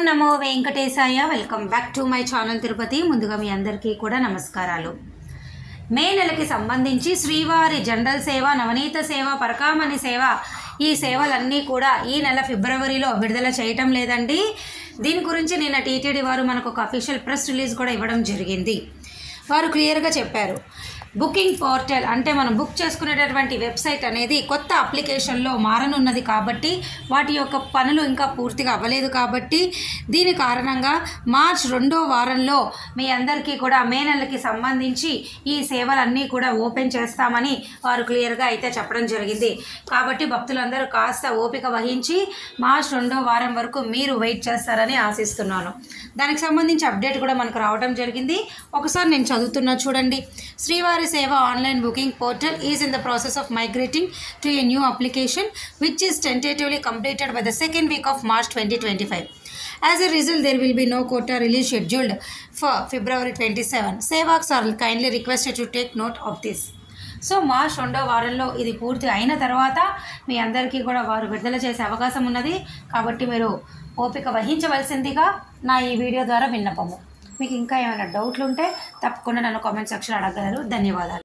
Namo Venkatesaya. Welcome back to my channel Tirupati. ముందుగా మీ అందరికీ కూడా నమస్కారాలు. మే నెలకి సంబంధించి శ్రీవారి జనరల్ సేవ, నవనీత సేవ, పరకామణి సేవ, ఈ సేవలన్నీ కూడా ఈ నెల ఫిబ్రవరిలో విడుదల చేయటం లేదండి. దీని గురించి నిన్న టీటీడీ వారు మనకు ఒక అఫీషియల్ ప్రెస్ రిలీజ్ కూడా ఇవ్వడం జరిగింది. వారు క్లియర్గా చెప్పారు, బుకింగ్ పోర్టల్ అంటే మనం బుక్ చేసుకునేటటువంటి వెబ్సైట్ అనేది కొత్త అప్లికేషన్లో మారనున్నది కాబట్టి వాటి యొక్క పనులు ఇంకా పూర్తిగా అవ్వలేదు కాబట్టి దీని కారణంగా మార్చ్ 2వ వారంలో మీ అందరికీ కూడా మే నెలకి సంబంధించి ఈ సేవలన్నీ కూడా ఓపెన్ చేస్తామని వారు క్లియర్గా అయితే చెప్పడం జరిగింది. కాబట్టి భక్తులందరూ కాస్త ఓపిక వహించి మార్చ్ 2వ వారం వరకు మీరు వెయిట్ చేస్తారని ఆశిస్తున్నాను. దానికి సంబంధించి అప్డేట్ కూడా మనకు రావడం జరిగింది. ఒకసారి నేను చదువుతున్నా చూడండి. శ్రీవారి సేవ online booking portal is in the process of migrating to a new application which is tentatively completed by the second week of March 2025. As a result, there will be no quota release scheduled for February 27. Sevaks are kindly requested to take note of this. So March 2వ వారంలో ఇది పూర్తి అయిన తర్వాత మీ అందరికీ కూడా వారు విడుదల చేసే అవకాశం ఉన్నది. కాబట్టి మీరు ఓపిక వహించవలసిందిగా నా ఈ వీడియో ద్వారా విన్నపము. మీకు ఇంకా ఏమైనా డౌట్లు ఉంటే తప్పకుండా నన్ను కామెంట్ సెక్షన్ అడగగలరు. ధన్యవాదాలు.